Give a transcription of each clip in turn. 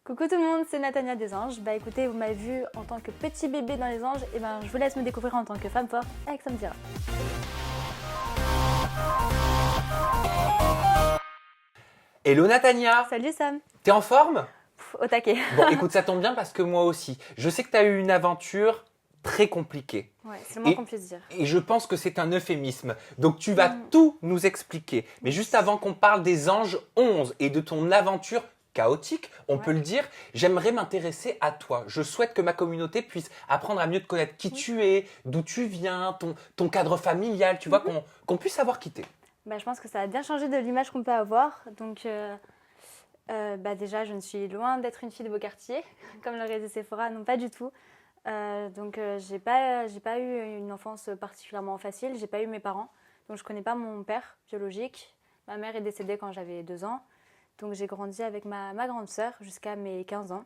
Coucou tout le monde, c'est Natania des Anges. Bah écoutez, vous m'avez vu en tant que petit bébé dans les anges, et ben je vous laisse me découvrir en tant que femme forte avec Samzira. Hello Natania, Salut Sam. t'es en forme? Au taquet. Bon écoute, ça tombe bien parce que moi aussi. Je sais que t'as eu une aventure très compliquée. Ouais, c'est le moins qu'on puisse dire. Et je pense que c'est un euphémisme. Donc tu vas tout nous expliquer. Mais juste avant qu'on parle des anges 11 et de ton aventure chaotique, on peut le dire, j'aimerais m'intéresser à toi. Je souhaite que ma communauté puisse apprendre à mieux te connaître qui tu es, d'où tu viens, ton cadre familial, tu vois, qu'on puisse savoir qui t'es. Bah, je pense que ça a bien changé de l'image qu'on peut avoir. Donc déjà, je ne suis loin d'être une fille de beau quartier, comme l'aurait dit Sephora, non pas du tout. J'ai pas eu une enfance particulièrement facile, j'ai pas eu mes parents. Donc je connais pas mon père biologique. Ma mère est décédée quand j'avais 2 ans. Donc j'ai grandi avec ma grande sœur jusqu'à mes 15 ans.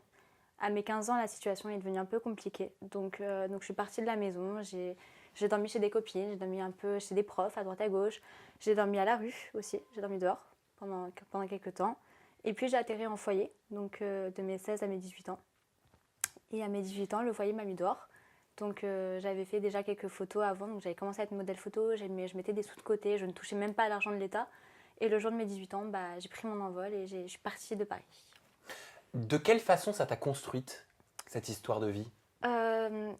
À mes 15 ans, la situation est devenue un peu compliquée. Donc je suis partie de la maison, j'ai dormi chez des copines, j'ai dormi un peu chez des profs à droite à gauche. J'ai dormi à la rue aussi, j'ai dormi dehors pendant quelques temps. Et puis j'ai atterri en foyer, donc de mes 16 à mes 18 ans. Et à mes 18 ans, le foyer m'a mis dehors. Donc j'avais fait déjà quelques photos avant, donc j'avais commencé à être modèle photo, je mettais des sous de côté, je ne touchais même pas à l'argent de l'État. Et le jour de mes 18 ans, j'ai pris mon envol et je suis partie de Paris. De quelle façon ça t'a construite, cette histoire de vie?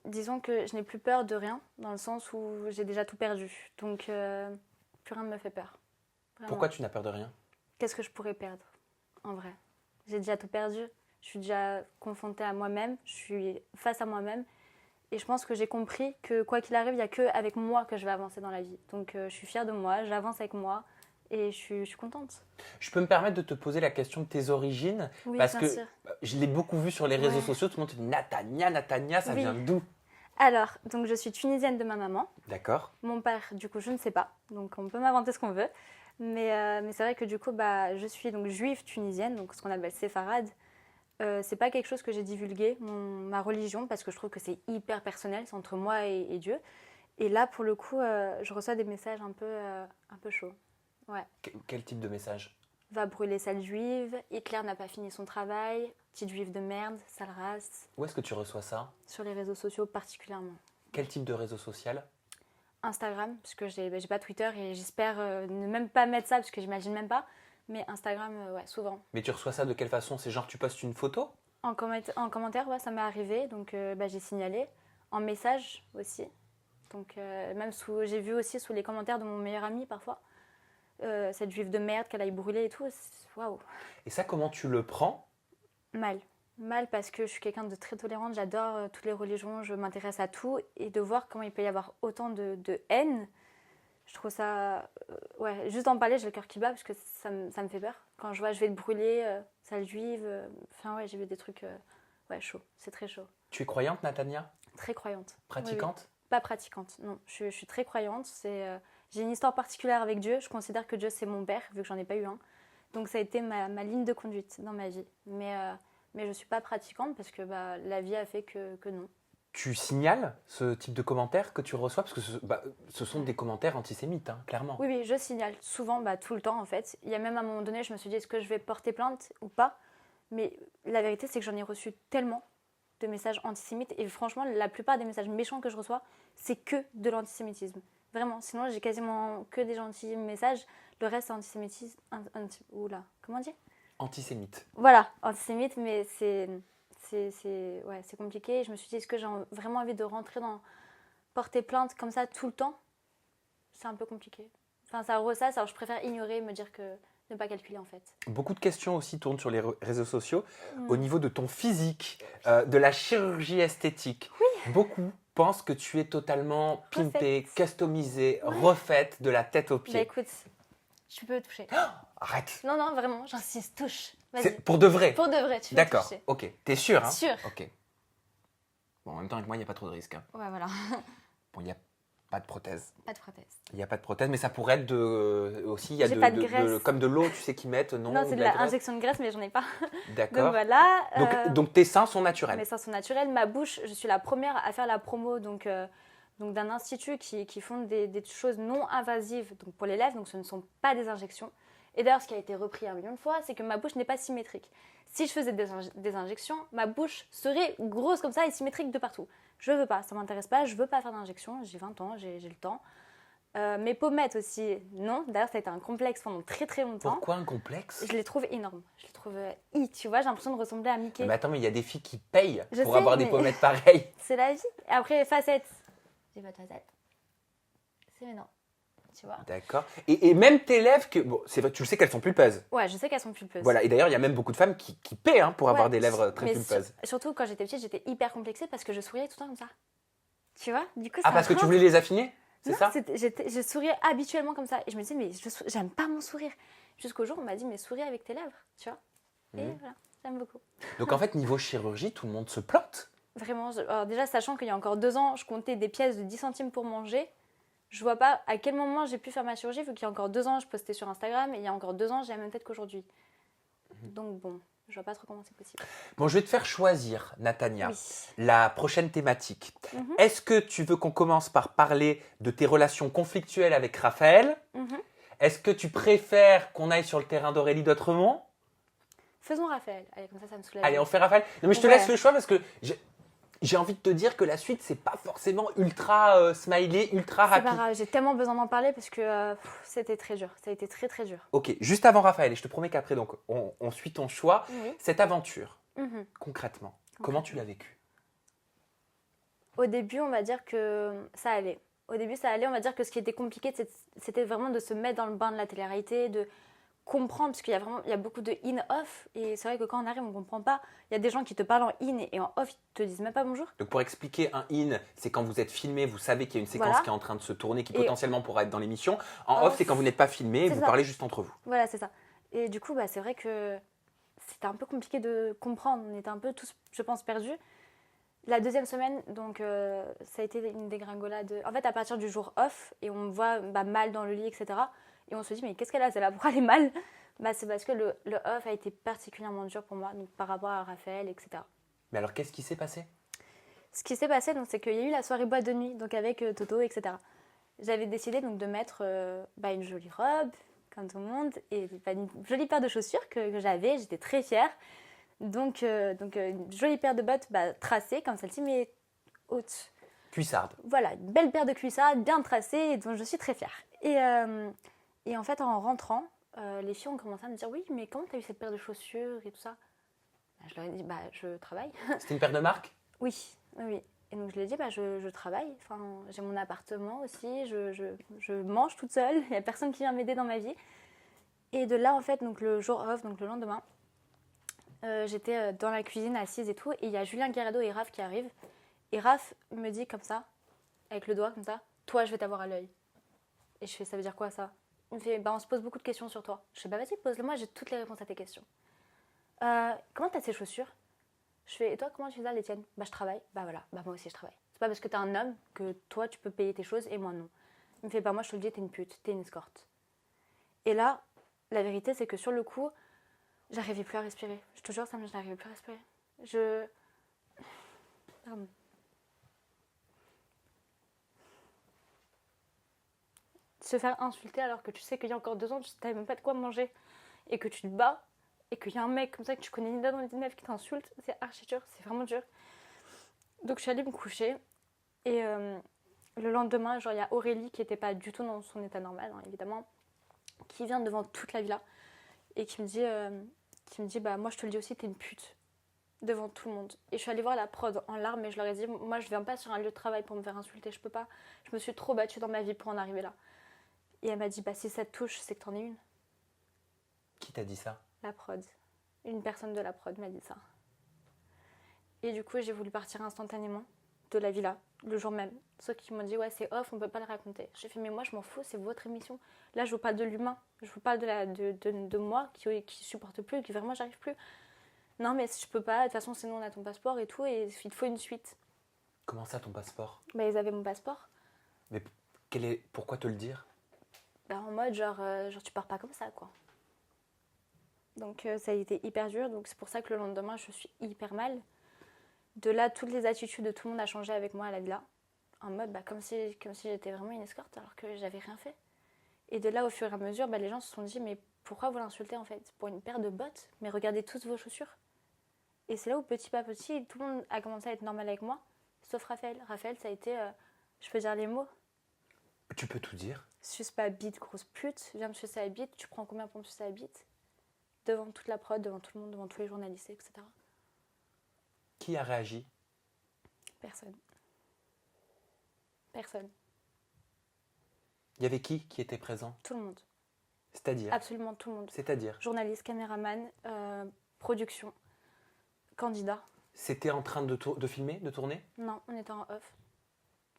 Disons que je n'ai plus peur de rien, dans le sens où j'ai déjà tout perdu. Donc plus rien ne me fait peur. Vraiment. Pourquoi tu n'as peur de rien? Qu'est-ce que je pourrais perdre, en vrai? J'ai déjà tout perdu, je suis déjà confrontée à moi-même, je suis face à moi-même. Et je pense que j'ai compris que quoi qu'il arrive, il n'y a qu'avec moi que je vais avancer dans la vie. Donc je suis fière de moi, j'avance avec moi et je suis contente. Je peux me permettre de te poser la question de tes origines? Oui, parce bien que sûr. je l'ai beaucoup vu sur les réseaux sociaux, tout le monde te dit Natania, ça vient d'où? Alors, donc je suis tunisienne de ma maman. D'accord. Mon père, du coup, je ne sais pas. Donc on peut m'inventer ce qu'on veut. Mais c'est vrai que du coup, je suis donc juive tunisienne, donc ce qu'on appelle séfarade. C'est pas quelque chose que j'ai divulgué, ma religion, parce que je trouve que c'est hyper personnel, c'est entre moi et Dieu. Et là, pour le coup, je reçois des messages un peu chauds. Ouais. Quel type de message? Va brûler sale juive, Hitler n'a pas fini son travail, petite juive de merde, sale race. Où est-ce que tu reçois ça? Sur les réseaux sociaux particulièrement. Quel type de réseau social? Instagram, parce que j'ai pas Twitter et j'espère ne même pas mettre ça, parce que j'imagine même pas. Mais Instagram, ouais, souvent. Mais tu reçois ça de quelle façon? C'est genre tu postes une photo? En commentaire, ouais, ça m'est arrivé, donc j'ai signalé. En message aussi. Donc j'ai vu aussi sous les commentaires de mon meilleur ami parfois, cette juive de merde qu'elle aille brûler et tout. Waouh. Et ça, comment tu le prends? Mal. Mal parce que je suis quelqu'un de très tolérante, j'adore toutes les religions, je m'intéresse à tout. Et de voir comment il peut y avoir autant de haine, je trouve ça... ouais, juste en parler, j'ai le cœur qui bat parce que ça me fait peur. Quand je vois je vais te brûler, sale juive, enfin ouais, j'ai vu des trucs ouais, chauds, c'est très chaud. Tu es croyante, Natania? Très croyante. Pratiquante? Oui, oui. Pas pratiquante, non. Je suis très croyante. J'ai une histoire particulière avec Dieu. Je considère que Dieu, c'est mon père, vu que j'en ai pas eu un. Donc ça a été ma ligne de conduite dans ma vie. Mais je ne suis pas pratiquante parce que la vie a fait que non. Tu signales ce type de commentaires que tu reçois? Parce que ce sont des commentaires antisémites, hein, clairement. Oui, oui, je signale souvent, tout le temps en fait. Il y a même à un moment donné, je me suis dit, est-ce que je vais porter plainte ou pas? Mais la vérité, c'est que j'en ai reçu tellement de messages antisémites. Et franchement, la plupart des messages méchants que je reçois, c'est que de l'antisémitisme. Vraiment, sinon j'ai quasiment que des gentils messages. Le reste, c'est antisémitisme. Oula, comment on dit? Antisémite. Voilà, antisémite, mais c'est compliqué. Je me suis dit, est-ce que j'ai vraiment envie de rentrer dans porter plainte comme ça tout le temps? C'est un peu compliqué. Enfin, ça ressasse, alors je préfère ignorer et me dire que ne pas calculer en fait. Beaucoup de questions aussi tournent sur les réseaux sociaux au niveau de ton physique, de la chirurgie esthétique. Oui. Beaucoup pensent que tu es totalement pimpée, customisée, refaite de la tête aux pieds. Bah écoute, tu peux toucher. Oh, arrête. Non, non, vraiment, j'insiste, touche. C'est pour de vrai? Pour de vrai, tu peux D'accord, toucher. ok. T'es sûre, hein? Sûr. Ok. Bon, en même temps, avec moi, il n'y a pas trop de risques. Hein. Ouais, voilà. Bon, il n'y a pas de prothèse. Pas de prothèse. Il n'y a pas de prothèse, mais ça pourrait être aussi, il y a J'ai pas de graisse. comme de l'eau, tu sais, qu'ils mettent, non? Non, c'est de la graisse. l'injection de graisse, mais j'en ai pas. D'accord. Donc voilà. Donc tes seins sont naturels. Mes seins sont naturels. Ma bouche, je suis la première à faire la promo donc d'un institut qui font des choses non invasives donc pour les lèvres. Donc ce ne sont pas des injections. Et d'ailleurs, ce qui a été repris 1 million de fois, c'est que ma bouche n'est pas symétrique. Si je faisais des injections, ma bouche serait grosse comme ça et symétrique de partout. Je veux pas, ça m'intéresse pas, je veux pas faire d'injection, j'ai 20 ans, j'ai le temps. Mes pommettes aussi, non. D'ailleurs, ça a été un complexe pendant très très longtemps. Pourquoi un complexe? Je les trouve énormes. Je les trouve tu vois, j'ai l'impression de ressembler à Mickey. Mais attends, mais il y a des filles qui payent Je pour sais, avoir des mais- pommettes pareilles. C'est la vie. Et après, les facettes. J'ai pas de facettes. C'est non. Tu vois. D'accord. Et même tes lèvres, bon, c'est vrai, tu le sais qu'elles sont pulpeuses. Ouais, je sais qu'elles sont pulpeuses. Voilà. Et d'ailleurs, il y a même beaucoup de femmes qui paient hein, pour avoir Ouais, des lèvres très mais pulpeuses. surtout quand j'étais petite, j'étais hyper complexée parce que je souriais tout le temps comme ça. Tu vois. Du coup, Ah, ça parce que tu rentre. voulais les affiner? C'est Non, ça? je souriais habituellement comme ça. Et je me disais, mais j'aime pas mon sourire. Jusqu'au jour où on m'a dit, mais souris avec tes lèvres, tu vois. Et voilà, j'aime beaucoup. Donc en fait, niveau chirurgie, tout le monde se plante. Vraiment, alors déjà, sachant qu'il y a encore 2 ans, je comptais des pièces de 10 centimes pour manger, je vois pas à quel moment j'ai pu faire ma chirurgie, vu qu'il y a encore 2 ans, je postais sur Instagram, et il y a encore 2 ans, j'ai la même tête qu'aujourd'hui. Donc bon, je vois pas trop comment c'est possible. Bon, je vais te faire choisir, Natania, Oui. la prochaine thématique. Mhm. Est-ce que tu veux qu'on commence par parler de tes relations conflictuelles avec Raphaël? Mhm. Est-ce que tu préfères qu'on aille sur le terrain d'Aurélie d'Autremont? Faisons Raphaël. Allez, comme ça me soulage. Allez, on fait Raphaël. Non, mais je te Ouais. laisse le choix parce que j'ai envie de te dire que la suite, c'est pas forcément ultra smiley, ultra C'est pas rapide. grave, j'ai tellement besoin d'en parler parce que c'était très dur. Ça a été très très dur. Ok, juste avant Raphaël, et je te promets qu'après, donc, on suit ton choix. Oui. Cette aventure, Mhm. concrètement, comment tu l'as vécue? Au début, on va dire que ça allait. Au début, ça allait. On va dire que ce qui était compliqué, c'était vraiment de se mettre dans le bain de la télé-réalité, de comprendre, parce qu'il y a beaucoup de in-off. Et c'est vrai que quand on arrive, on ne comprend pas. Il y a des gens qui te parlent en in et en off, ils te disent même pas bonjour. Donc pour expliquer, un in, c'est quand vous êtes filmé, vous savez qu'il y a une séquence Voilà. qui est en train de se tourner, qui Et- potentiellement pourra être dans l'émission. En Off, off, c'est quand vous n'êtes pas filmé et c'est vous ça. parlez juste entre vous. Voilà, c'est ça. Et du coup, c'est vrai que c'était un peu compliqué de comprendre. On était un peu tous, je pense, perdus. La deuxième semaine, donc, ça a été une dégringolade. En fait, à partir du jour off, et on me voit mal dans le lit, etc. Et on se dit, mais qu'est-ce qu'elle a celle-là? Pourquoi elle est mal? C'est parce que le off a été particulièrement dur pour moi, donc, par rapport à Raphaël, etc. Mais alors, qu'est-ce qui s'est passé? Ce qui s'est passé, donc, c'est qu'il y a eu la soirée boîte de nuit, donc avec Toto, etc. J'avais décidé donc, de mettre une jolie robe, comme tout le monde, et une jolie paire de chaussures que j'avais, j'étais très fière. Donc, une jolie paire de bottes tracées, comme celle-ci, mais haute. Cuissarde. Voilà, une belle paire de cuissardes, bien tracée, et dont je suis très fière. Et en fait, en rentrant, les filles ont commencé à me dire, oui, mais comment t'as eu cette paire de chaussures et tout ça? Je leur ai dit, je travaille. C'était une paire de marque? Oui, oui. Et donc je lui ai dit, je travaille, enfin, j'ai mon appartement aussi, je mange toute seule, il n'y a personne qui vient m'aider dans ma vie. Et de là, en fait, donc le jour off, donc le lendemain, j'étais dans la cuisine assise et tout, et il y a Julien Guerrero et Raph qui arrivent. Et Raph me dit comme ça, avec le doigt comme ça, toi, je vais t'avoir à l'œil. Et je fais, ça veut dire quoi ça? Il me fait, on se pose beaucoup de questions sur toi. Je fais, vas-y, pose-le-moi, j'ai toutes les réponses à tes questions. Comment t'as ces chaussures? Je fais, et toi, comment tu fais ça, les tiennes? Je travaille. Voilà, moi aussi, je travaille. C'est pas parce que t'es un homme que toi, tu peux payer tes choses et moi, non. Il me fait, moi, je te le dis, t'es une pute, t'es une escorte. Et là, la vérité, c'est que sur le coup, j'arrivais plus à respirer. Je te jure, ça, je n'arrivais plus à respirer. Pardon. Se faire insulter alors que tu sais qu'il y a encore 2 ans, tu n'avais même pas de quoi manger et que tu te bats et qu'il y a un mec comme ça que tu connais ni dans les 19 qui t'insulte, c'est archi dur, c'est vraiment dur. Donc je suis allée me coucher et le lendemain, il y a Aurélie qui n'était pas du tout dans son état normal, hein, évidemment, qui vient devant toute la villa et qui me dit, moi je te le dis aussi, t'es une pute devant tout le monde. Et je suis allée voir la prod en larmes et je leur ai dit, moi je viens pas sur un lieu de travail pour me faire insulter, je peux pas, je me suis trop battue dans ma vie pour en arriver là. Et elle m'a dit, si ça te touche, c'est que t'en es une. Qui t'a dit ça? La prod. Une personne de la prod m'a dit ça. Et du coup, j'ai voulu partir instantanément de la villa, le jour même. Ceux qui m'ont dit, ouais, c'est off, on peut pas le raconter. J'ai fait, mais moi, je m'en fous, c'est votre émission. Là, je vous parle de l'humain. Je vous parle de moi qui supporte plus, qui vraiment, j'arrive plus. Non, mais je peux pas. De toute façon, sinon, on a ton passeport et tout, et il te faut une suite. Comment ça, ton passeport? Ils avaient mon passeport. Mais pourquoi te le dire? En mode, genre, tu pars pas comme ça, quoi. Donc, ça a été hyper dur. Donc, c'est pour ça que le lendemain, je suis hyper mal. De là, toutes les attitudes de tout le monde a changé avec moi à la villa. En mode, comme si j'étais vraiment une escorte alors que j'avais rien fait. Et de là, au fur et à mesure, les gens se sont dit, mais pourquoi vous l'insultez en fait? Pour une paire de bottes? Mais regardez toutes vos chaussures. Et c'est là où petit à petit, tout le monde a commencé à être normal avec moi, sauf Raphaël. Raphaël, ça a été, je peux dire les mots, Tu peux tout dire. suce pas bite, grosse pute, viens me sucer la bite, tu prends combien pour me sucer la bite? Devant toute la prod, devant tout le monde, devant tous les journalistes, etc. Qui a réagi? Personne. Personne. Il y avait qui était présent? Tout le monde. C'est-à-dire? Absolument tout le monde. C'est-à-dire? Journaliste, caméraman, production, candidat. C'était en train de filmer, de tourner? Non, on était en off.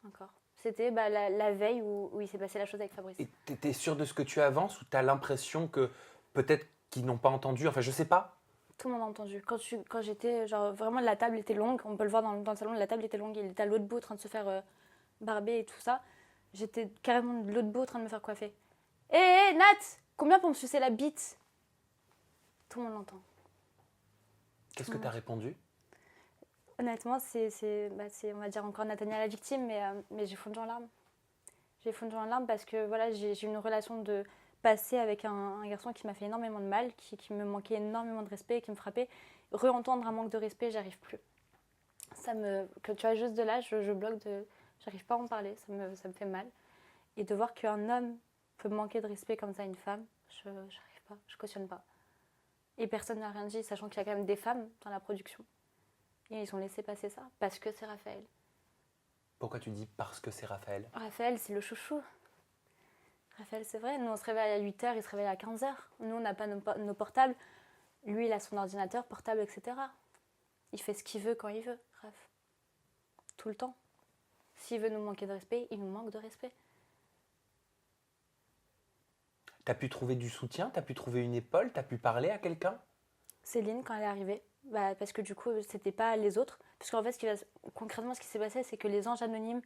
Encore. C'était la veille où il s'est passé la chose avec Fabrice. Et t'es sûr de ce que tu avances ou t'as l'impression que peut-être qu'ils n'ont pas entendu? Enfin, je sais pas. Tout le monde a entendu. Quand j'étais, genre vraiment la table était longue, on peut le voir dans le salon, la table était longue, il était à l'autre bout en train de se faire barber et tout ça. J'étais carrément de l'autre bout en train de me faire coiffer. Hé, Nat, combien pour me sucer la bite? Tout le monde l'entend. Qu'est-ce que t'as répondu? Honnêtement, c'est, on va dire encore Nathania la victime, mais j'ai fondu en larmes. J'ai fondu en larmes parce que voilà, j'ai une relation de passé avec un garçon qui m'a fait énormément de mal, qui me manquait énormément de respect, qui me frappait. Re-entendre un manque de respect, j'arrive plus. Que tu vois, juste de là, je bloque j'arrive pas à en parler, ça me fait mal. Et de voir qu'un homme peut manquer de respect comme ça à une femme, j'arrive pas, je cautionne pas. Et personne n'a rien dit, sachant qu'il y a quand même des femmes dans la production. Et ils ont laissé passer ça, parce que c'est Raphaël. Pourquoi tu dis parce que c'est Raphaël? Raphaël, c'est le chouchou. Raphaël, c'est vrai. Nous, on se réveille à 8h, il se réveille à 15h. Nous, on n'a pas nos portables. Lui, il a son ordinateur, portable, etc. Il fait ce qu'il veut quand il veut, Raph. Tout le temps. S'il veut nous manquer de respect, il nous manque de respect. T'as pu trouver du soutien? T'as pu trouver une épaule? T'as pu parler à quelqu'un? Céline, quand elle est arrivée, parce que du coup, c'était pas les autres. Parce qu'en fait, concrètement, ce qui s'est passé, c'est que les anges anonymes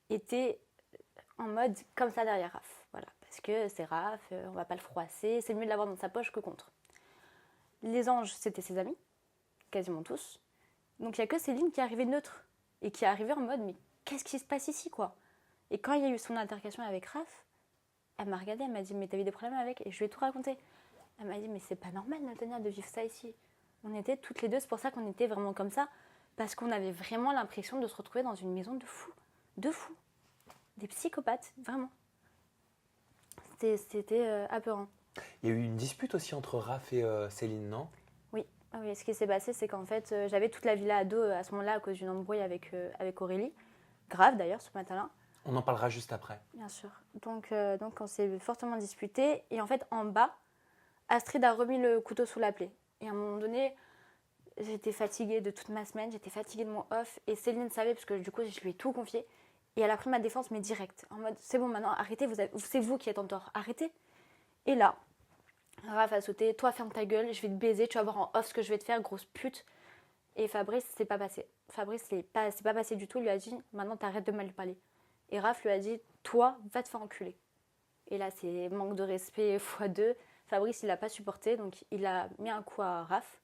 étaient en mode comme ça derrière Raph. Voilà, parce que c'est Raph, on va pas le froisser, c'est mieux de l'avoir dans sa poche que contre. Les anges, c'était ses amis, quasiment tous. Donc il n'y a que Céline qui est arrivée neutre et qui est arrivée en mode mais qu'est-ce qui se passe ici quoi? Et quand il y a eu son altercation avec Raph, elle m'a regardée, elle m'a dit mais t'as eu des problèmes avec? Et je lui ai tout raconté. Elle m'a dit mais c'est pas normal Nathania de vivre ça ici. On était toutes les deux, c'est pour ça qu'on était vraiment comme ça, parce qu'on avait vraiment l'impression de se retrouver dans une maison de fous. De fous. Des psychopathes, vraiment. C'était apeurant. Il y a eu une dispute aussi entre Raph et Céline, non? Oui. Ah oui, ce qui s'est passé, c'est qu'en fait, j'avais toute la villa à dos à ce moment-là à cause d'une embrouille avec Aurélie. Grave d'ailleurs, ce matin-là. On en parlera juste après. Bien sûr. Donc on s'est fortement disputé. Et en fait, en bas, Astrid a remis le couteau sous la plaie. Et à un moment donné, j'étais fatiguée de toute ma semaine, j'étais fatiguée de mon off. Et Céline savait, parce que du coup, je lui ai tout confié. Et elle a pris ma défense, mais direct. En mode, c'est bon, maintenant, arrêtez, c'est vous qui êtes en tort. Arrêtez. Et là, Raph a sauté, toi ferme ta gueule, je vais te baiser, tu vas voir en off ce que je vais te faire, grosse pute. Et Fabrice, c'est pas passé. Fabrice, c'est pas passé du tout, il lui a dit, maintenant t'arrêtes de mal parler. Et Raph lui a dit, toi, va te faire enculer. Et là, c'est manque de respect x2. Fabrice, il a pas supporté, donc il a mis un coup à Raph.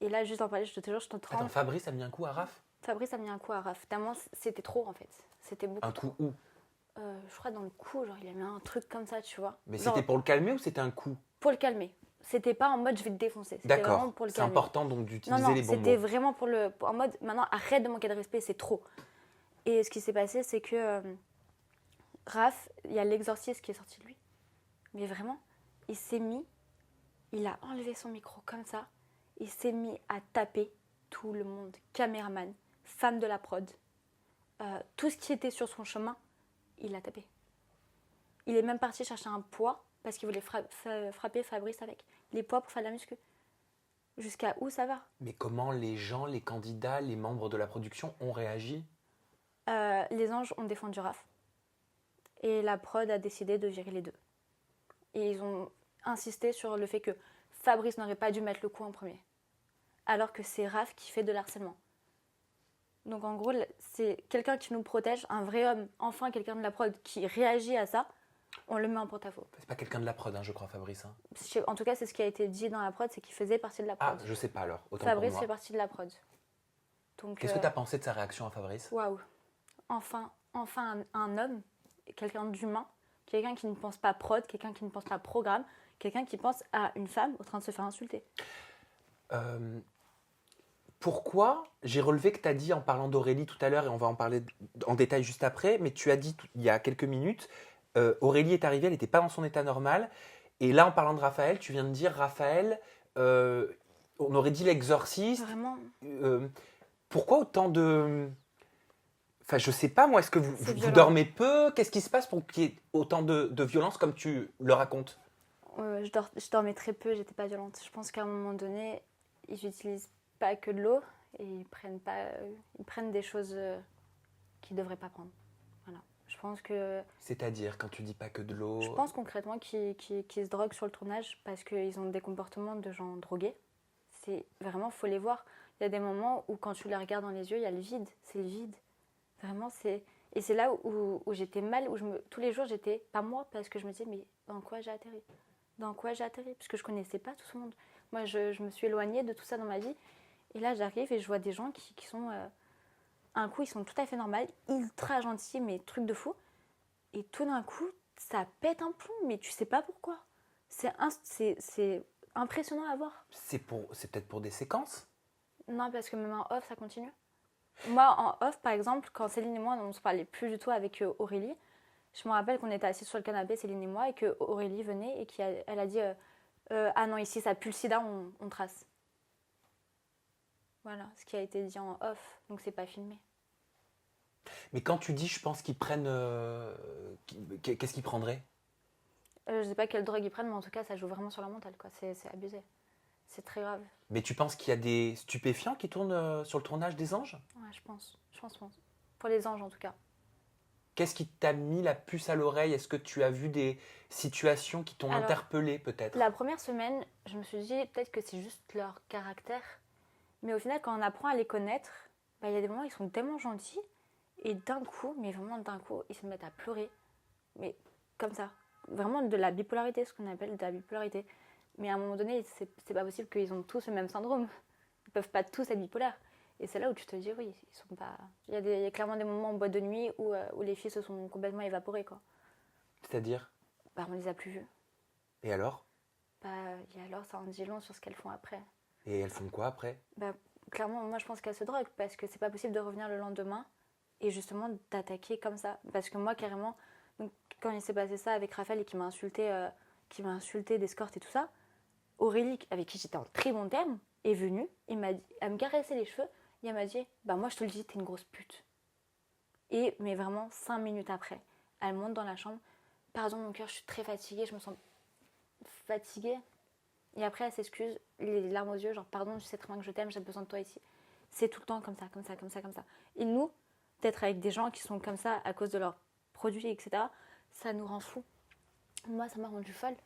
Et là, juste en parler, je te jure, je t'entends. Attends, Fabrice a mis un coup à Raph? Fabrice a mis un coup à Raph. Tellement c'était trop en fait. C'était beaucoup. Un coup où? Je crois dans le cou, genre il a mis un truc comme ça, tu vois. Mais genre, c'était pour le calmer ou c'était un coup? Pour le calmer. C'était pas en mode je vais te défoncer. D'accord, pour le c'est calmer. important donc d'utiliser non, les bons c'était mots. vraiment en mode maintenant arrête de manquer de respect, c'est trop. Et ce qui s'est passé, c'est que Raph, il y a l'exorciste qui est sorti de lui. Mais vraiment, il a enlevé son micro comme ça, il s'est mis à taper tout le monde, caméraman, femme de la prod, tout ce qui était sur son chemin, il l'a tapé. Il est même parti chercher un poids parce qu'il voulait frapper Fabrice avec les poids pour faire de la muscu. Jusqu'à où ça va? Mais comment les gens, les candidats, les membres de la production ont réagi? Les anges ont défendu Raph. Et la prod a décidé de virer les deux. Et ils ont insisté sur le fait que Fabrice n'aurait pas dû mettre le coup en premier. Alors que c'est Raph qui fait de l'harcèlement. Donc en gros, c'est quelqu'un qui nous protège, un vrai homme, enfin quelqu'un de la prod qui réagit à ça, on le met en porte-à-faux. C'est pas quelqu'un de la prod, hein, je crois, Fabrice. Hein. En tout cas, c'est ce qui a été dit dans la prod, c'est qu'il faisait partie de la prod. Ah, je sais pas alors, autant Fabrice pour moi. fait partie de la prod. Qu'est-ce que tu as pensé de sa réaction à Fabrice? Waouh. Enfin un homme, quelqu'un d'humain, quelqu'un qui ne pense pas prod, quelqu'un qui ne pense pas programme, quelqu'un qui pense à une femme en train de se faire insulter. Euh, Pourquoi j'ai relevé que tu as dit en parlant d'Aurélie tout à l'heure, et on va en parler en détail juste après, mais tu as dit il y a quelques minutes, Aurélie est arrivée, elle n'était pas dans son état normal. Et là, en parlant de Raphaël, tu viens de dire Raphaël, euh, on aurait dit l'exorciste. Vraiment, Euh, Pourquoi autant de. Enfin, je sais pas, moi, est-ce que c'est vous violent. dormez peu? Qu'est-ce qui se passe pour qu'il y ait autant de violence comme tu le racontes? Je dormais très peu, j'étais pas violente. Je pense qu'à un moment donné, ils n'utilisent pas que de l'eau et ils prennent des choses qu'ils devraient pas prendre. Voilà. C'est-à-dire, quand tu dis pas que de l'eau. Je pense concrètement qu'ils se droguent sur le tournage parce qu'ils ont des comportements de gens drogués. C'est vraiment, faut les voir. Il y a des moments où quand tu les regardes dans les yeux, il y a le vide. C'est le vide. Vraiment, c'est. Et c'est là où j'étais mal, tous les jours, j'étais pas moi parce que je me disais, mais dans quoi j'ai atterri? Dans quoi j'ai atterri? Parce que je connaissais pas tout ce monde. Moi, je me suis éloignée de tout ça dans ma vie. Et là, j'arrive et je vois des gens qui sont. Un coup, ils sont tout à fait normaux, ultra gentils, mais truc de fou. Et tout d'un coup, ça pète un plomb, mais tu sais pas pourquoi. C'est impressionnant à voir. C'est peut-être pour des séquences? Non, parce que même en off, ça continue. Moi, en off, par exemple, quand Céline et moi, on ne se parlait plus du tout avec Aurélie, je me rappelle qu'on était assis sur le canapé, Céline et moi, et que Aurélie venait et qu'elle a dit ah non, ici, ça pue le sida, on trace. Voilà, ce qui a été dit en off, donc c'est pas filmé. Mais quand tu dis, je pense qu'ils prennent. Qu'est-ce qu'ils prendraient? Je sais pas quelle drogue ils prennent, mais en tout cas, ça joue vraiment sur la mentale, quoi. C'est abusé. C'est très grave. Mais tu penses qu'il y a des stupéfiants qui tournent sur le tournage des Anges? Ouais, je pense. Je pense. Pour les anges, en tout cas. Qu'est-ce qui t'a mis la puce à l'oreille? Est-ce que tu as vu des situations qui t'ont Alors, interpellé peut-être? La première semaine, je me suis dit peut-être que c'est juste leur caractère. Mais au final, quand on apprend à les connaître, bah, il y a des moments où ils sont tellement gentils. Et d'un coup, mais vraiment d'un coup, ils se mettent à pleurer. Mais comme ça. Vraiment de la bipolarité, ce qu'on appelle de la bipolarité. Mais à un moment donné, c'est pas possible qu'ils ont tous le même syndrome. Ils peuvent pas tous être bipolaires. Et c'est là où tu te dis, oui, ils sont pas. Il y a clairement des moments en boîte de nuit où les filles se sont complètement évaporées, quoi. C'est-à-dire? Bah, on les a plus vues. Et alors? Bah, et alors, ça en dit long sur ce qu'elles font après. Et elles font quoi après? Bah, clairement, moi, je pense qu'elles se droguent parce que c'est pas possible de revenir le lendemain et justement d'attaquer comme ça. Parce que moi, carrément, donc, quand il s'est passé ça avec Raphaël et qui m'a insulté d'escorte et tout ça, Aurélie, avec qui j'étais en très bon terme, est venue, elle me caressait les cheveux et elle m'a dit bah moi je te le dis, t'es une grosse pute. Mais vraiment 5 minutes après, elle monte dans la chambre, pardon mon cœur, je suis très fatiguée, je me sens fatiguée. Et après elle s'excuse, les larmes aux yeux, genre pardon, je sais très bien que je t'aime, j'ai besoin de toi ici. C'est tout le temps comme ça, comme ça, comme ça, comme ça. Et nous, d'être avec des gens qui sont comme ça à cause de leurs produits, etc., ça nous rend fous. Moi, ça m'a rendue folle.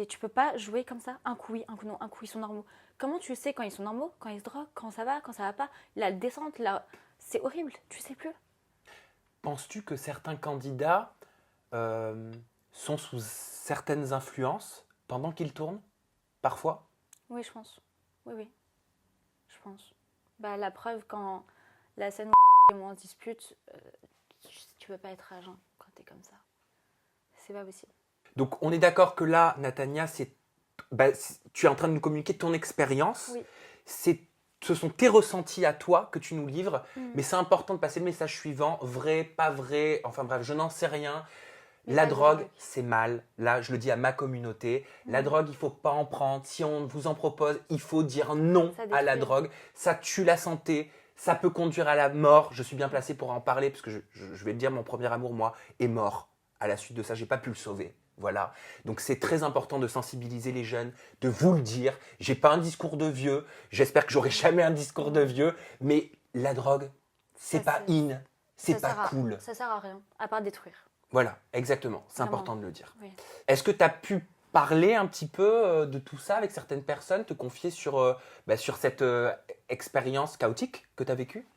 Tu peux pas jouer comme ça, un coup oui, un coup non, un coup ils sont normaux. Comment tu sais quand ils sont normaux, quand ils se droguent, quand ça va pas? La descente, là, c'est horrible, tu sais plus. Penses-tu que certains candidats sont sous certaines influences pendant qu'ils tournent? Parfois? Oui, je pense. Oui, oui, je pense. Bah, la preuve, quand la scène où et moi on se dispute, tu peux pas être à jeun quand t'es comme ça. C'est pas possible. Donc on est d'accord que là, Nathania, tu es en train de nous communiquer ton expérience. Oui. Ce sont tes ressentis à toi que tu nous livres, Mm. mais c'est important de passer le message suivant, vrai, pas vrai, enfin bref, je n'en sais rien. Mais La pas de drogue, drogue. c'est mal. Là, je le dis à ma communauté. La drogue, il faut pas en prendre. Si on vous en propose, il faut dire non Ça à la détruit. drogue. Ça tue la santé. Ça peut conduire à la mort. Je suis bien placé pour en parler parce que je vais te dire, mon premier amour, moi, est mort. À la suite de ça, j'ai pas pu le sauver. Voilà. Donc c'est très important de sensibiliser les jeunes, de vous le dire. J'ai pas un discours de vieux. J'espère que j'aurai jamais un discours de vieux. Mais la drogue, c'est Ça, pas in. C'est ça pas cool. Ça sert à rien, à part détruire. Voilà, exactement. C'est Vraiment. important de le dire. Oui. Est-ce que tu as pu parler un petit peu de tout ça avec certaines personnes, te confier sur cette expérience chaotique que tu as vécue?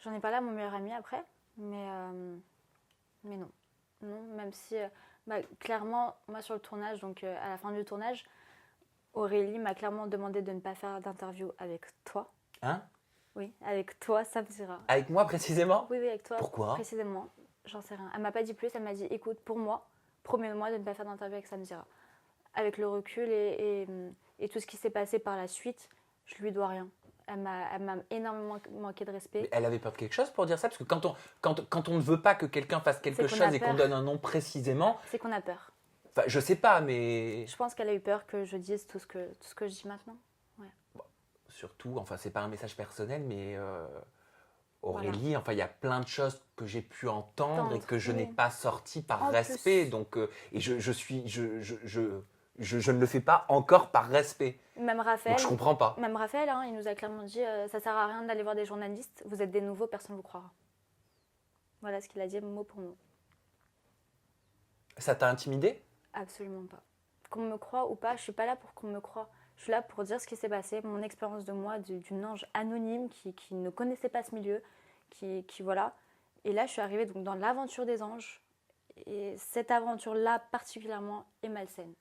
J'en ai parlé à mon meilleur ami après, mais non. Non, même si, clairement, moi sur le tournage, donc à la fin du tournage, Aurélie m'a clairement demandé de ne pas faire d'interview avec toi. Hein? Oui, avec toi, ça me dira. Avec moi précisément? Oui, avec toi. Pourquoi? Précisément, j'en sais rien. Elle m'a pas dit plus, elle m'a dit écoute, pour moi, promets-moi de ne pas faire d'interview avec Samzira. avec le recul et tout ce qui s'est passé par la suite, je lui dois rien. Elle m'a énormément manqué de respect. Mais elle avait peur de quelque chose pour dire ça? Parce que quand on ne veut pas que quelqu'un fasse quelque C'est qu'on a chose et qu'on peur. donne un nom précisément, C'est qu'on a peur. enfin, je sais pas, mais Je pense qu'elle a eu peur que je dise tout ce que je dis maintenant. surtout, enfin, c'est pas un message personnel, mais Aurélie, enfin, il y a plein de choses que j'ai pu entendre et que je n'ai Oui. pas sorti par En respect. plus. Donc, et je ne le fais pas encore par respect. Même Raphaël, Donc, je comprends pas. hein, il nous a clairement dit ça sert à rien d'aller voir des journalistes, vous êtes des nouveaux, personne ne vous croira. Voilà ce qu'il a dit mot pour mot. Ça t'a intimidé? Absolument pas. Qu'on me croie ou pas, je suis pas là pour qu'on me croie. Je suis là pour dire ce qui s'est passé, mon expérience de moi, d'une ange anonyme qui ne connaissait pas ce milieu, qui voilà. Et là, je suis arrivée donc dans l'aventure des anges. Et cette aventure-là, particulièrement, est malsaine.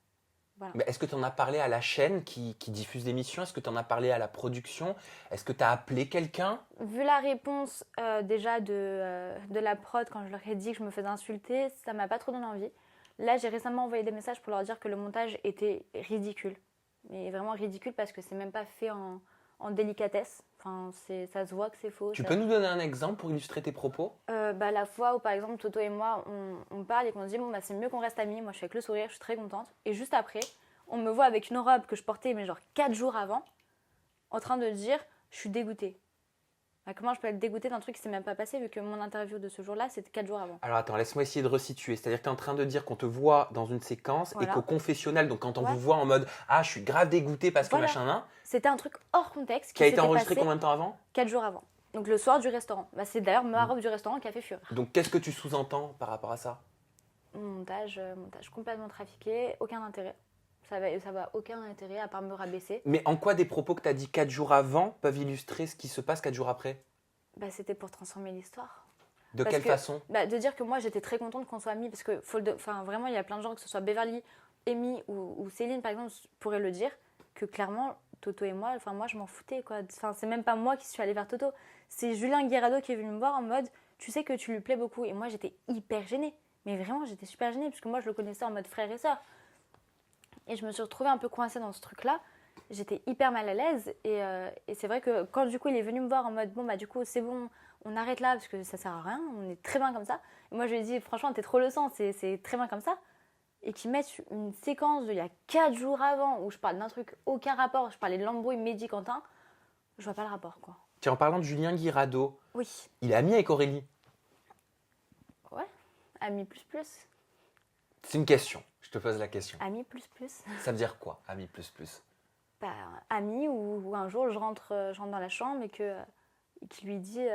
Voilà. Mais est-ce que tu en as parlé à la chaîne qui diffuse l'émission? Est-ce que tu en as parlé à la production? Est-ce que tu as appelé quelqu'un? Vu la réponse déjà de la prod quand je leur ai dit que je me faisais insulter, ça m'a pas trop donné envie. Là, j'ai récemment envoyé des messages pour leur dire que le montage était ridicule. Mais vraiment ridicule parce que c'est même pas fait en délicatesse. Enfin, ça se voit que c'est faux. Tu peux nous donner un exemple pour illustrer tes propos? La fois où par exemple Toto et moi on parle et qu'on se dit bon bah c'est mieux qu'on reste amis, moi je suis avec le sourire, je suis très contente. Et juste après, on me voit avec une robe que je portais mais genre 4 jours avant, en train de dire je suis dégoûtée. Bah, comment je peux être dégoûtée d'un truc qui s'est même pas passé vu que mon interview de ce jour-là c'était 4 jours avant. Alors attends, laisse-moi essayer de resituer. C'est-à-dire que tu es en train de dire qu'on te voit dans une séquence Voilà. et qu'au confessionnal, donc quand on Ouais. vous voit en mode ah je suis grave dégoûté parce Voilà. que machin nan, C'était un truc hors contexte qui a été s'était enregistré passé combien de temps avant? 4 jours avant. Donc le soir du restaurant. Bah, c'est d'ailleurs ma robe du restaurant qui a fait fureur. Donc qu'est-ce que tu sous-entends par rapport à ça? Montage complètement trafiqué, aucun intérêt. Ça va aucun intérêt à part me rabaisser. Mais en quoi des propos que tu as dit 4 jours avant peuvent illustrer ce qui se passe 4 jours après? Bah, c'était pour transformer l'histoire. De Parce quelle que- façon? De dire que moi j'étais très contente qu'on soit amis parce que vraiment il y a plein de gens que ce soit Beverly, Amy ou Céline par exemple pourraient le dire que clairement Toto et moi, moi je m'en foutais quoi. Enfin c'est même pas moi qui suis allée vers Toto, c'est Julien Guirado qui est venu me voir en mode tu sais que tu lui plais beaucoup et moi j'étais hyper gênée. Mais vraiment j'étais super gênée parce que moi je le connaissais en mode frère et sœur. Et je me suis retrouvée un peu coincée dans ce truc là. J'étais hyper mal à l'aise et c'est vrai que quand du coup il est venu me voir en mode bon bah du coup c'est bon on arrête là parce que ça sert à rien, on est très bien comme ça. Et moi je lui ai dit franchement t'es trop le sang, c'est très bien comme ça. Et qu'ils mettent une séquence d'il y a 4 jours avant où je parle d'un truc aucun rapport, je parlais de l'embrouille Mehdi-Quentin, je vois pas le rapport quoi. Tiens, en parlant de Julien Guirado, Oui, il est ami avec Aurélie. ouais, ami plus plus, C'est une question, je te pose la question. ami plus plus. Ça veut dire quoi, ami plus plus? Bah, ami où un jour je rentre dans la chambre et qu'il lui dit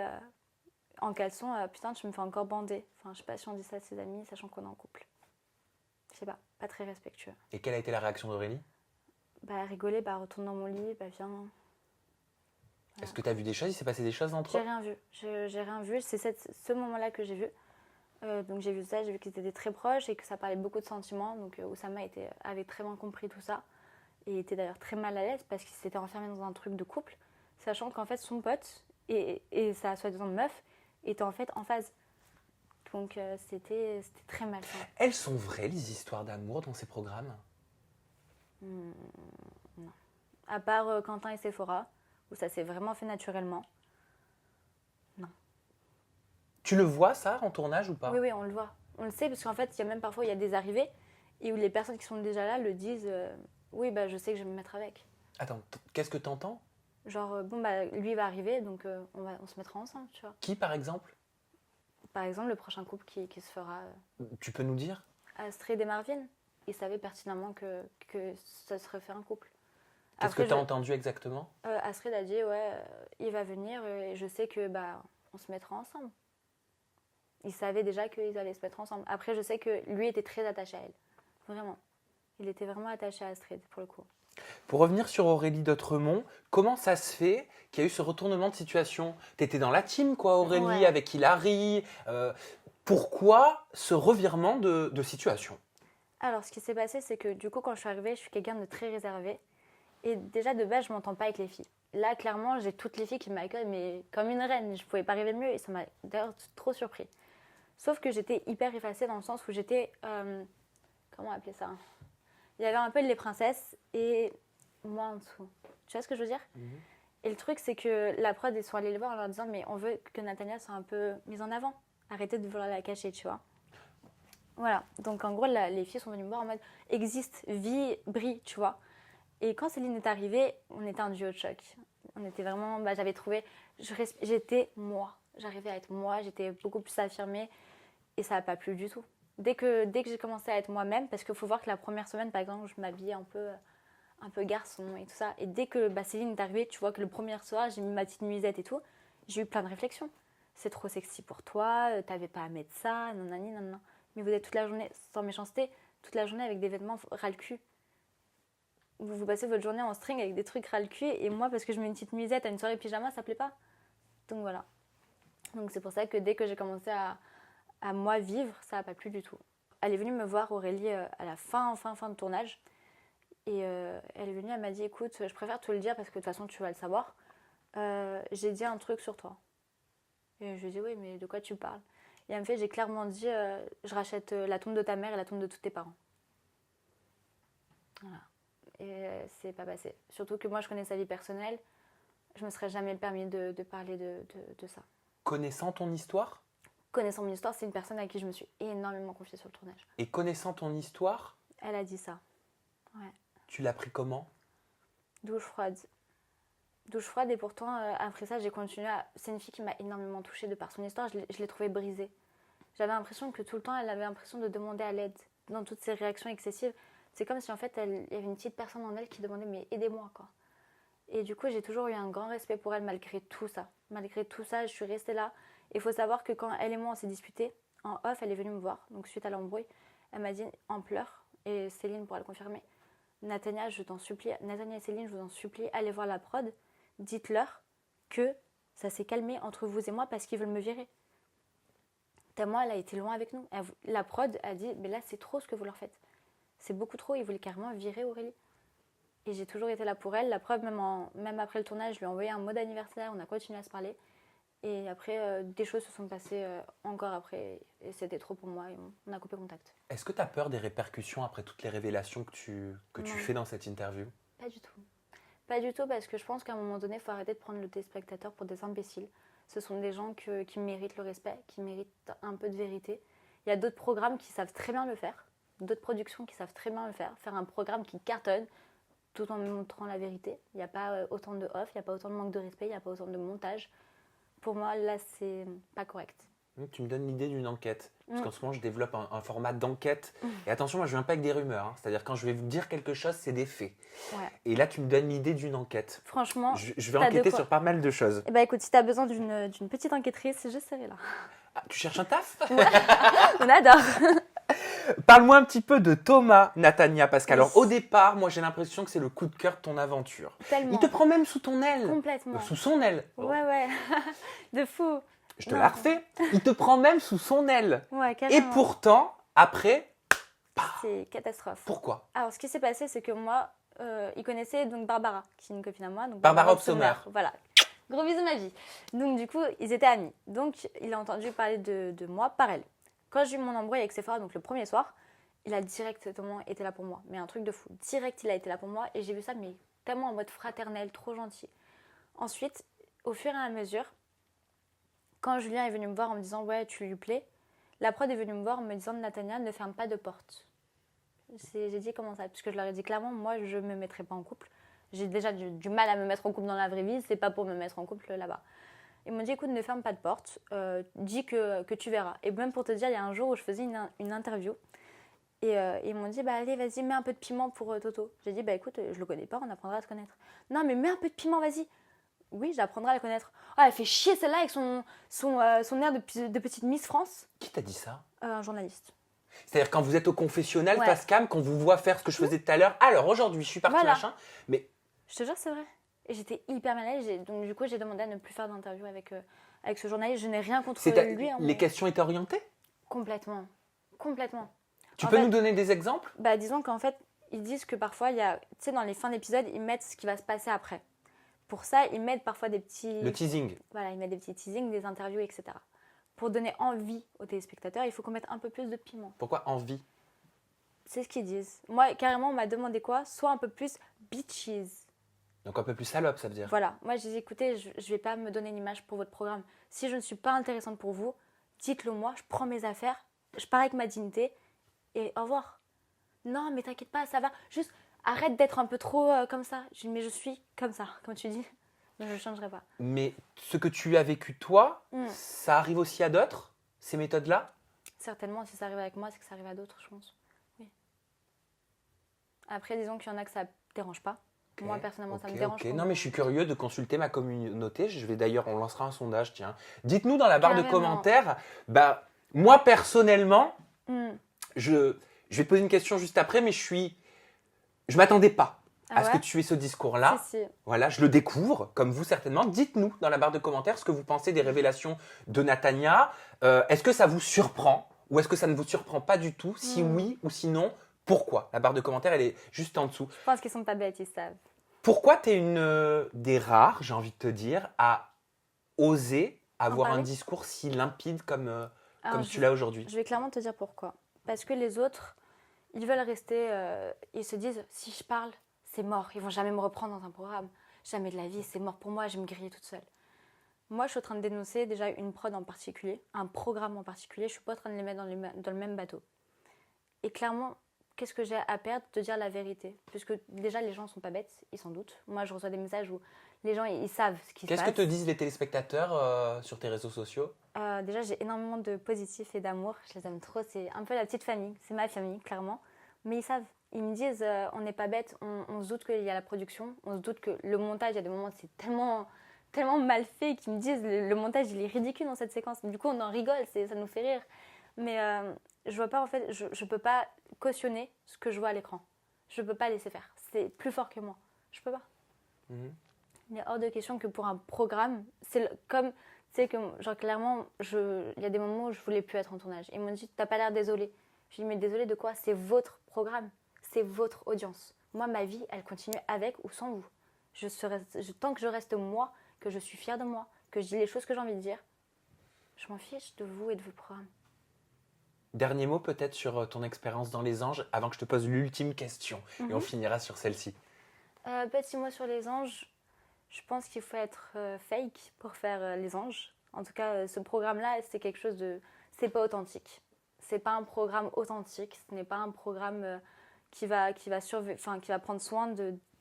en caleçon putain tu me fais encore bander. Enfin je sais pas si on dit ça à ses amis sachant qu'on est en couple. Je sais pas très respectueux. Et quelle a été la réaction d'Aurélie? Bah rigoler, bah retourne dans mon lit, bah viens. Est-ce que tu as vu des choses? Il s'est passé des choses entre J'ai eux? rien vu, j'ai rien vu, c'est ce moment-là que j'ai vu. Donc j'ai vu ça, j'ai vu qu'ils étaient très proches et que ça parlait beaucoup de sentiments. Donc Oussama avait très bien compris tout ça et était d'ailleurs très mal à l'aise parce qu'il s'était enfermé dans un truc de couple, sachant qu'en fait son pote et sa soi-disant meuf étaient en fait en phase. Donc c'était très malsain. Elles sont vraies, les histoires d'amour dans ces programmes? Non. À part Quentin et Sephora, où ça s'est vraiment fait naturellement. Tu le vois ça en tournage ou pas? Oui, on le voit. On le sait parce qu'en fait, il y a des arrivées et où les personnes qui sont déjà là le disent oui, bah je sais que je vais me mettre avec. Attends, qu'est-ce que t'entends? Genre, bon, bah lui va arriver donc on se mettra ensemble, tu vois. Qui par exemple? Par exemple, le prochain couple qui se fera Tu peux nous dire? Astrid et Marvin, ils savaient pertinemment que ça serait fait un couple. Qu'est-ce que tu as entendu exactement? Astrid a dit ouais, il va venir et je sais que bah on se mettra ensemble. Ils savaient déjà qu'ils allaient se mettre ensemble. Après, je sais que lui était très attaché à elle. Vraiment. Il était vraiment attaché à Astrid, pour le coup. Pour revenir sur Aurélie d'Autremont, comment ça se fait qu'il y a eu ce retournement de situation? T'étais dans la team, quoi, Aurélie, Ouais. avec Hilary. Pourquoi ce revirement de situation? Alors, ce qui s'est passé, c'est que du coup, quand je suis arrivée, je suis quelqu'un de très réservé. Et déjà, de base, je m'entends pas avec les filles. Là, clairement, j'ai toutes les filles qui m'accueillent, mais comme une reine. Je pouvais pas arriver mieux et ça m'a d'ailleurs trop surpris. Sauf que j'étais hyper effacée dans le sens où j'étais... comment appeler ça? Il y avait un peu les princesses et moi en dessous. Tu vois ce que je veux dire? Et le truc, c'est que la prod, ils sont allés les voir en leur disant mais on veut que Natania soit un peu mise en avant. Arrêtez de vouloir la cacher, tu vois. Voilà. Donc en gros, les filles sont venues me voir en mode existe, vie, brille, tu vois. Et quand Céline est arrivée, on était un duo de choc. On était vraiment, j'avais trouvé, j'étais moi. J'arrivais à être moi, j'étais beaucoup plus affirmée et ça n'a pas plu du tout. Dès que j'ai commencé à être moi-même, parce qu'il faut voir que la première semaine, par exemple, je m'habillais un peu garçon et tout ça. Et dès que Céline est arrivée, tu vois que le premier soir, j'ai mis ma petite nuisette et tout, j'ai eu plein de réflexions. C'est trop sexy pour toi, t'avais pas à mettre ça, nanani, nanana. Mais vous êtes toute la journée, sans méchanceté, toute la journée avec des vêtements ras le cul. Vous passez votre journée en string avec des trucs ras le cul, et moi, parce que je mets une petite nuisette à une soirée pyjama, ça plaît pas. Donc voilà. Donc c'est pour ça que dès que j'ai commencé à moi vivre, ça n'a pas plu du tout. Elle est venue me voir, Aurélie, à la fin de tournage. Et elle est venue, elle m'a dit écoute, je préfère te le dire parce que de toute façon tu vas le savoir. J'ai dit un truc sur toi. Et je lui ai dit oui, mais de quoi tu parles? Et elle me fait j'ai clairement dit je rachète la tombe de ta mère et la tombe de tous tes parents. Voilà. Et c'est pas passé. Surtout que moi je connais sa vie personnelle. Je me serais jamais permis de parler de ça. Connaissant ton histoire? Connaissant mon histoire, c'est une personne à qui je me suis énormément confiée sur le tournage. Et connaissant ton histoire, elle a dit ça. Ouais. Tu l'as pris comment? Douche froide. Douche froide et pourtant, après ça, j'ai continué à... C'est une fille qui m'a énormément touchée de par son histoire. Je l'ai trouvée brisée. J'avais l'impression que tout le temps, elle avait l'impression de demander à l'aide dans toutes ses réactions excessives. C'est comme si en fait, il y avait une petite personne en elle qui demandait mais aidez-moi quoi. Et du coup, j'ai toujours eu un grand respect pour elle malgré tout ça. Malgré tout ça, je suis restée là. Et il faut savoir que quand elle et moi on s'est disputés, en off, elle est venue me voir. Donc suite à l'embrouille, elle m'a dit en pleurs, et Céline pourra le confirmer, Natania, je t'en supplie, Natania et Céline, je vous en supplie, allez voir la prod, dites-leur que ça s'est calmé entre vous et moi parce qu'ils veulent me virer. Moi, elle a été loin avec nous. La prod a dit, mais là c'est trop ce que vous leur faites. C'est beaucoup trop, ils voulaient carrément virer Aurélie. Et j'ai toujours été là pour elle. La preuve, même après le tournage, je lui ai envoyé un mot d'anniversaire, on a continué à se parler. Et après, des choses se sont passées encore après. Et c'était trop pour moi et on a coupé contact. Est-ce que tu as peur des répercussions après toutes les révélations que tu fais dans cette interview? Pas du tout. Pas du tout parce que je pense qu'à un moment donné, il faut arrêter de prendre le téléspectateur pour des imbéciles. Ce sont des gens qui méritent le respect, qui méritent un peu de vérité. Il y a d'autres programmes qui savent très bien le faire. D'autres productions qui savent très bien le faire. Faire un programme qui cartonne tout en montrant la vérité. Il n'y a pas autant de off, il n'y a pas autant de manque de respect, il n'y a pas autant de montage. Pour moi, là, c'est pas correct. Tu me donnes l'idée d'une enquête. Parce qu'en ce moment, je développe un format d'enquête. Et attention, moi, je ne viens pas avec des rumeurs. Hein. C'est-à-dire, quand je vais vous dire quelque chose, c'est des faits. Ouais. Et là, tu me donnes l'idée d'une enquête. Franchement, je vais enquêter sur pas mal de choses. Eh ben, écoute, si tu as besoin d'une petite enquêtrice, je serai là. Ah, tu cherches un taf? Ouais. On adore. Parle-moi un petit peu de Thomas, Natania, parce qu'alors au départ, moi j'ai l'impression que c'est le coup de cœur de ton aventure. Tellement. Il te prend même sous ton aile. Complètement. Sous son aile. Ouais. De fou. Je te la refais. Il te prend même sous son aile. Ouais, carrément. Et pourtant, après... C'est catastrophe. Pourquoi? Alors, ce qui s'est passé, c'est que moi, il connaissait donc Barbara, qui est une copine à moi. Donc Barbara Opsommer. Voilà. Gros bisous ma vie. Donc, du coup, ils étaient amis. Donc, il a entendu parler de moi par elle. Quand j'ai eu mon embrouille avec Sephora, donc le premier soir, il a directement été là pour moi. Mais un truc de fou. Direct, il a été là pour moi. Et j'ai vu ça, mais tellement en mode fraternel, trop gentil. Ensuite, au fur et à mesure, quand Julien est venu me voir en me disant « Ouais, tu lui plais », la prod est venue me voir en me disant « Natania, ne ferme pas de porte ». J'ai dit « Comment ça ?» Parce que je leur ai dit clairement « Moi, je ne me mettrai pas en couple. J'ai déjà du mal à me mettre en couple dans la vraie vie. C'est pas pour me mettre en couple là-bas. » Ils m'ont dit, écoute, ne ferme pas de porte, dis que tu verras. Et même pour te dire, il y a un jour où je faisais une interview et ils m'ont dit, bah allez, vas-y, mets un peu de piment pour Toto. J'ai dit, bah écoute, je le connais pas, on apprendra à se connaître. Non, mais mets un peu de piment, vas-y. Oui, j'apprendrai à la connaître. Ah, elle fait chier celle-là avec son air de petite Miss France. Qui t'a dit ça? Un journaliste. C'est-à-dire quand vous êtes au confessionnal, Ouais. face cam, qu'on vous voit faire ce que je faisais tout à l'heure. Alors aujourd'hui, je suis partie, Voilà. machin. Mais Je te jure, c'est vrai. Et j'étais hyper mal à l'aise. Donc du coup, j'ai demandé à ne plus faire d'interview avec ce journaliste. Je n'ai rien contre lui. Hein, les questions étaient orientées? Complètement. Tu peux nous donner des exemples? Bah, disons qu'en fait, ils disent que parfois, tu sais, dans les fins d'épisode, ils mettent ce qui va se passer après. Pour ça, ils mettent parfois des petits... Le teasing. Voilà, ils mettent des petits teasings, des interviews, etc. Pour donner envie aux téléspectateurs, il faut qu'on mette un peu plus de piment. Pourquoi envie? c'est ce qu'ils disent. Moi, carrément, on m'a demandé quoi? Sois un peu plus bitches. Donc un peu plus salope, ça veut dire. Voilà. Moi, j'ai dit, écoutez, je ne vais pas me donner une image pour votre programme. Si je ne suis pas intéressante pour vous, dites-le moi, je prends mes affaires, je pars avec ma dignité et au revoir. Non, mais t'inquiète pas, ça va. Juste, arrête d'être un peu trop comme ça. Je dis, mais je suis comme ça, comme tu dis. Je ne changerai pas. Mais ce que tu as vécu toi, ça arrive aussi à d'autres, ces méthodes-là? Certainement, si ça arrive avec moi, c'est que ça arrive à d'autres, je pense. Oui. Après, disons qu'il y en a que ça ne dérange pas. Okay, moi, personnellement, ça me dérange pas. Non, mais je suis curieux de consulter ma communauté. Je vais d'ailleurs, on lancera un sondage, tiens. Dites-nous dans la barre de commentaires. Bah, moi, personnellement, je vais te poser une question juste après, mais je m'attendais pas à ce que tu aies ce discours-là. Si. Voilà, je le découvre, comme vous certainement. Dites-nous dans la barre de commentaires ce que vous pensez des révélations de Natania. Est-ce que ça vous surprend ou est-ce que ça ne vous surprend pas du tout? Si oui ou sinon, pourquoi? La barre de commentaires, elle est juste en dessous. Je pense qu'ils sont pas bêtes, ils savent. Pourquoi tu es une des rares, j'ai envie de te dire, à oser avoir un discours si limpide comme tu l'as aujourd'hui? Je vais clairement te dire pourquoi. Parce que les autres, ils veulent rester, ils se disent, si je parle, c'est mort. Ils vont jamais me reprendre dans un programme. Jamais de la vie, c'est mort pour moi, je vais me griller toute seule. Moi, je suis en train de dénoncer déjà une prod en particulier, un programme en particulier. Je suis pas en train de les mettre dans le même bateau. Et clairement, qu'est-ce que j'ai à perdre de dire la vérité? Puisque déjà, les gens sont pas bêtes, ils s'en doutent. Moi, je reçois des messages où les gens, ils savent ce qui se passe. Qu'est-ce que te disent les téléspectateurs sur tes réseaux sociaux? Déjà, j'ai énormément de positif et d'amour. Je les aime trop. C'est un peu la petite famille. C'est ma famille, clairement. Mais ils savent. Ils me disent, on n'est pas bêtes. On se doute qu'il y a la production. On se doute que le montage, il y a des moments où c'est tellement mal fait qu'ils me disent, le montage, il est ridicule dans cette séquence. Du coup, on en rigole. Ça nous fait rire. Mais je vois pas, en fait, je peux pas cautionner ce que je vois à l'écran. Je peux pas laisser faire. C'est plus fort que moi. Je peux pas. Il est hors de question que pour un programme, c'est comme, tu sais, que genre clairement, il y a des moments où je voulais plus être en tournage. Ils m'ont dit, t'as pas l'air désolée. Je dis, mais désolée de quoi? C'est votre programme, c'est votre audience. Moi, ma vie, elle continue avec ou sans vous. Tant que je reste moi, que je suis fière de moi, que je dis les choses que j'ai envie de dire, je m'en fiche de vous et de votre programme. Dernier mot peut-être sur ton expérience dans Les Anges, avant que je te pose l'ultime question. Et on finira sur celle-ci. Petit mot sur Les Anges. Je pense qu'il faut être fake pour faire Les Anges. En tout cas, ce programme-là, c'est quelque chose de... C'est pas authentique. C'est pas un programme authentique. Ce n'est pas un programme qui va prendre soin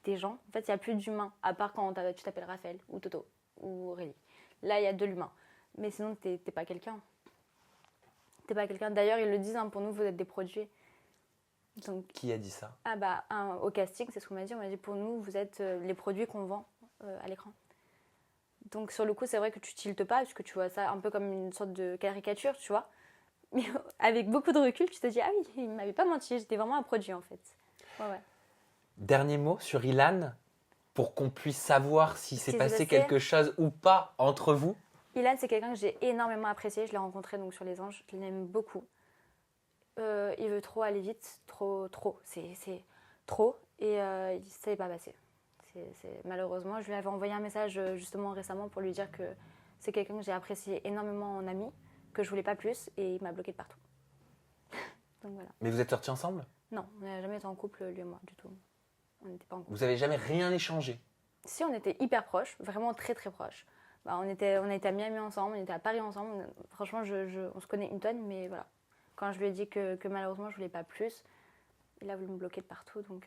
des gens. En fait, il n'y a plus d'humain, à part quand tu t'appelles Raphaël, ou Toto, ou Aurélie. Là, il y a de l'humain. Mais sinon, t'es pas quelqu'un. T'es pas quelqu'un. D'ailleurs, ils le disent, pour nous, vous êtes des produits. Donc, qui a dit ça? Au casting, c'est ce qu'on m'a dit. On m'a dit, pour nous, vous êtes les produits qu'on vend à l'écran. Donc sur le coup, c'est vrai que tu tiltes pas, parce que tu vois ça un peu comme une sorte de caricature, tu vois. Mais avec beaucoup de recul, tu te dis, ah oui, il ne m'avait pas menti, j'étais vraiment un produit en fait. Ouais. Dernier mot sur Ilan, pour qu'on puisse savoir si s'est passé quelque chose ou pas entre vous. Ilan, c'est quelqu'un que j'ai énormément apprécié, je l'ai rencontré donc sur Les Anges, je l'aime beaucoup. Il veut trop aller vite, trop, c'est trop, et ça n'est pas passé. Malheureusement, je lui avais envoyé un message justement récemment pour lui dire que c'est quelqu'un que j'ai apprécié énormément en ami, que je voulais pas plus, et il m'a bloqué de partout. Donc voilà. Mais vous êtes sortis ensemble? Non, on n'a jamais été en couple, lui et moi, du tout. On n'était pas en couple. Vous avez jamais rien échangé? Si, on était hyper proches, vraiment très très proches. On était à Miami ensemble, on était à Paris ensemble. Franchement, on se connaît une tonne, mais voilà. Quand je lui ai dit que malheureusement je voulais pas plus, il a voulu me bloquer de partout, donc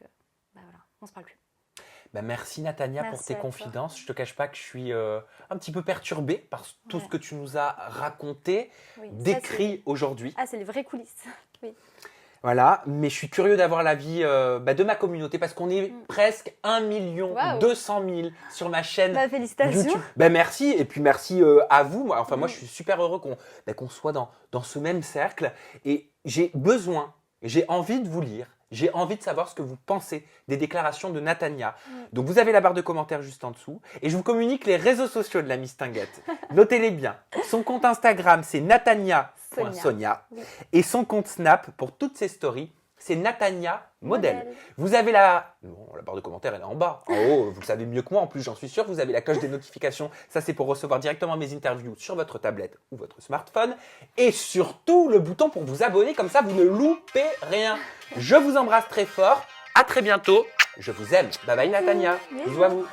voilà, on se parle plus. Merci Natania pour tes confidences. Je te cache pas que je suis un petit peu perturbée par tout ce que tu nous as raconté, décrit aujourd'hui. C'est les vraies coulisses. Oui. Voilà, mais je suis curieux d'avoir l'avis de ma communauté parce qu'on est presque 1 200 000 sur ma chaîne félicitations. YouTube. Merci, et puis merci à vous. Moi, je suis super heureux qu'on soit dans ce même cercle. Et j'ai envie de vous lire. J'ai envie de savoir ce que vous pensez des déclarations de Natania. Donc, vous avez la barre de commentaires juste en dessous. Et je vous communique les réseaux sociaux de la Miss Tinguette. Notez-les bien. Son compte Instagram, c'est natania.sonia. Et son compte Snap, pour toutes ses stories, c'est Natania Modèle. Vous avez la barre de commentaires, elle est en bas. En haut, vous le savez mieux que moi, en plus j'en suis sûr, vous avez la cloche des notifications. Ça c'est pour recevoir directement mes interviews sur votre tablette ou votre smartphone. Et surtout le bouton pour vous abonner, comme ça vous ne loupez rien. Je vous embrasse très fort, à très bientôt. Je vous aime. Bye bye Natania. Bisous à vous.